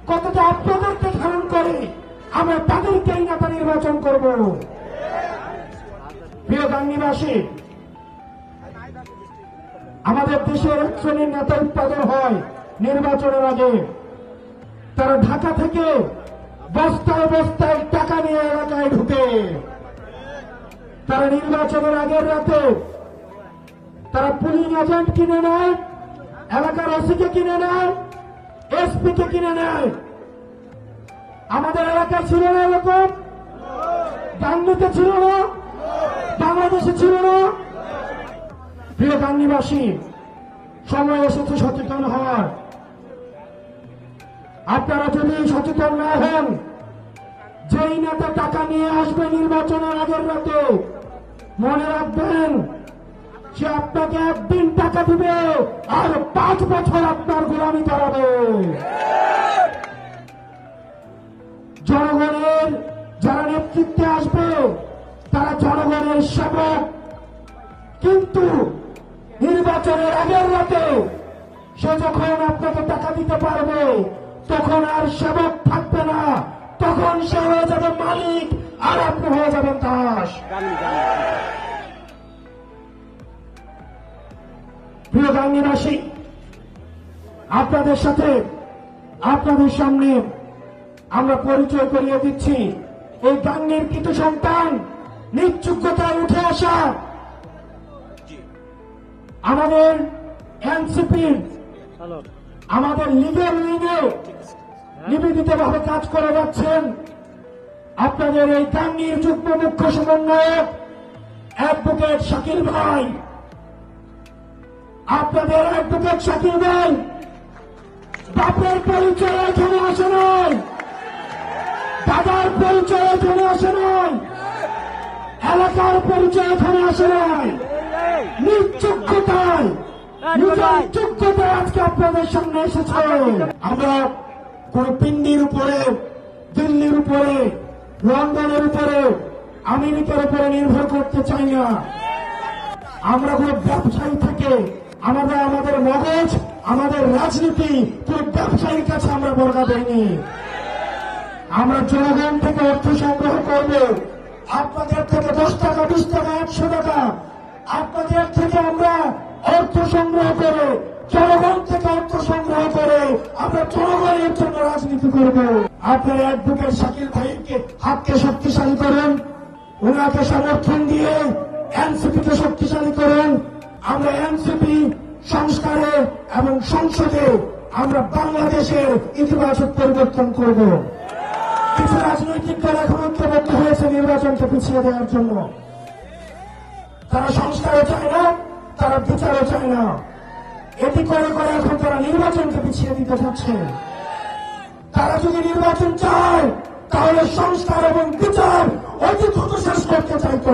কতটা আপনাদেরকে ধারণ করে আমরা তাদেরকেই নেতা নির্বাচন করব। প্রিয় গাংনীবাসী, আমাদের দেশের এক শ্রেণীর নেতা উৎপাদন হয় নির্বাচনের আগে। তারা ঢাকা থেকে বস্তায় বস্তায় টাকা নিয়ে এলাকায় ঢুকে, তারা নির্বাচনের আগের রাতে তারা পুলিং এজেন্ট কিনে নেয়, এলাকার ওসিকে কিনে নেয়, এসপি কে কিনে নেয়। আমাদের এলাকায় ছিল না এরকম, গাংনীতে ছিল না, বাংলাদেশে ছিল না। প্রিয় গাংনীবাসী, সময় এসেছে সচেতন হওয়ার। আপনারা যদি সচেতন না হন, যেই নেতা টাকা নিয়ে আসবে নির্বাচনের আগের রাতে, মনে রাখবেন সে আপনাকে একদিন টাকা দিবে আর 5 বছর আপনার গোলামি করাবে। জনগণের যারা নেতৃত্বে আসবে তারা জনগণের সেবক, কিন্তু নির্বাচনের আগের রাতে সে যখন আপনাকে টাকা দিতে পারবে তখন আর সেবক থাকবে না, তখন সে হয়ে যাবে মালিক আর আপনি হয়ে যাবেন দাস। প্রিয় গাংনীবাসী, আপনাদের সাথে আপনাদের সামনে আমরা পরিচয় করিয়ে দিচ্ছি এই গাংনীর কৃত সন্তান, নিজ যোগ্যতায় উঠে আসা আমাদের এনসিপির, আমাদের লিগের লিগে নিবেদিতভাবে কাজ করে যাচ্ছেন আপনাদের এই গাংনীর যুগ্ম মুখ্য সমন্বয়ক অ্যাডভোকেট শাকিল ভাই। আপনাদের অ্যাডভোকেট শাকিল ভাই বাপের পরিচয় এখানে আসে নাই, দাদার পরিচয় এখানে আসে নাই, এলাকার পরিচয় এখানে আসে নাই, নিজ যোগ্যতায় নিজের যোগ্যতায় আজকে আপনাদের সামনে এসেছে। আমরা কোন পিন্ডির উপরে, দিল্লির উপরে, লন্ডনের উপরে, আমেরিকার উপরে নির্ভর করতে চাই না। আমরা কোন ব্যবসায়ী থেকে আমাদের মগজ, আমাদের রাজনীতি কোন ব্যবসায়ীর কাছে আমরা বর্গা দেইনি। আমরা জনগণ থেকে অর্থ সংগ্রহ করব, আপনাদের থেকে 10 টাকা, 20 টাকা, 100 টাকা আপনাদের থেকে আমরা অর্থ সংগ্রহ করে, জনগণ থেকে অর্থ সংগ্রহ করে আমরা জনগণের জন্য রাজনীতি করব। আপনার অ্যাডভোকেট শাকিল ভাইকে হাতকে শক্তিশালী করেন, ওনাকে সমর্থন দিয়ে এনসিপিকে শক্তিশালী করেন। আমরা এনসিপি সংস্কারে এবং সংসদে আমরা বাংলাদেশের ইতিবাচক পরিবর্তন করব। কিছু রাজনৈতিক দল এখন ঐক্যবদ্ধ হয়েছে নির্বাচনকে পিছিয়ে দেওয়ার জন্য। তারা সংস্কারও চায় না, তারা বিচারও চায় না। এটি করে করে এখন তারা নির্বাচনকে পিছিয়ে দিতে চাচ্ছে। তারা যদি নির্বাচন চায় তাহলে সংস্কার এবং বিচার অতি দ্রুত শেষ করতে চাইত।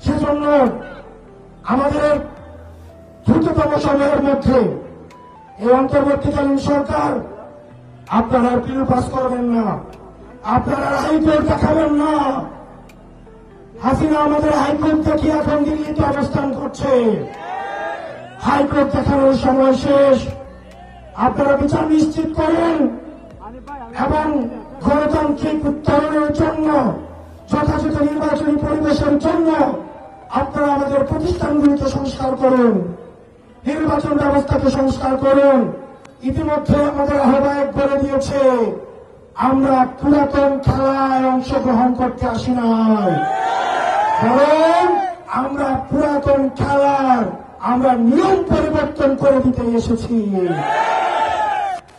সেজন্য আমাদের দ্রুততম সময়ের মধ্যে এই অন্তর্বর্তীকালীন সরকার আপনারা পিলু পাস করবেন না, আপনারা হাইকোর্ট দেখাবেন না। হাসিনা আমাদের হাইকোর্ট থেকে এখন দিল্লিতে অবস্থান করছে। হাইকোর্ট দেখানোর সময় শেষ। আপনারা বিচার নিশ্চিত করেন এবং গণতান্ত্রিক উত্তরণের জন্য, যথাযথ নির্বাচনী পরিবেশের জন্য আপনারা আমাদের প্রতিষ্ঠানগুলিকে সংস্কার করুন, নির্বাচন ব্যবস্থাকে সংস্কার করুন। ইতিমধ্যে আমাদের আহ্বায়ক বলে দিয়েছে আমরা পুরাতন খেলায় অংশগ্রহণ করতে আসি নাই, বরং আমরা পুরাতন খেলার আমরা নিয়ম পরিবর্তন করে দিতে এসেছি।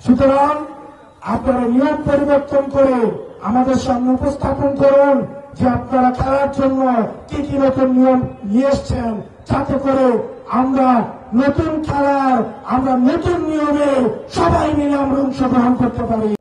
সুতরাং আপনারা নিয়ম পরিবর্তন করে আমাদের সামনে উপস্থাপন করুন যে আপনারা খেলার জন্য কি কি নতুন নিয়ম নিয়ে এসছেন, যাতে করে আমরা নতুন খেলার, আমরা নতুন নিয়মে সবাই মিলে আমরা অংশগ্রহণ করতে পারি।